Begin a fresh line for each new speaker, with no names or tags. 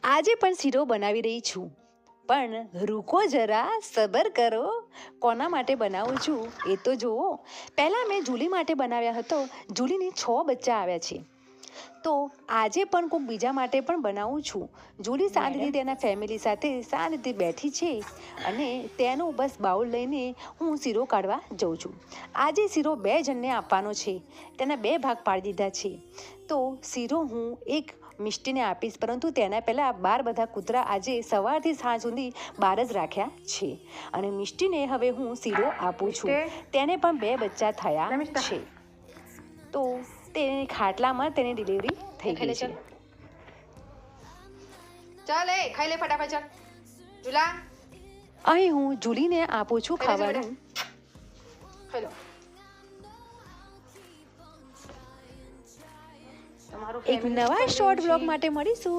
આજે પણ શીરો બનાવી રહી છું, પણ રૂકો જરા, સબર કરો. કોના માટે બનાવું છું એ તો જુઓ. પહેલાં મેં જૂલી માટે બનાવ્યા હતો. જૂલીને 6 બચ્ચા આવ્યા છે, તો આજે પણ કોઈક બીજા માટે પણ બનાવું છું. જૂલી શાંતિથી તેના ફેમિલી સાથે શાંતિથી બેઠી છે અને તેનું બસ બાઉલ લઈને હું શીરો કાઢવા જઉં છું. આજે શીરો 2 જણને આપવાનો છે, તેના 2 ભાગ પાડી દીધા છે. તો શીરો હું એક મિષ્ટીને આપીશ, પરંતુ તેના પહેલાં બહાર બધા કૂતરા આજે સવારથી સાંજ સુધી બહાર જ રાખ્યા છે અને મિષ્ટીને હવે હું શીરો આપું છું. તેને પણ 2 બચ્ચા થયા છે, તો તેની ખાટલામાં તેની ડિલિવરી થઈ ગઈ છે.
ચાલ એ ખાઈ લે ફટાફટ. ચાલ જુલા,
અહીં હું જૂલીને આપું છું ખાવાનું.
ખાઈ લો. તમારું
એક નવા શોર્ટ બ્લોગ માટે મળીશું.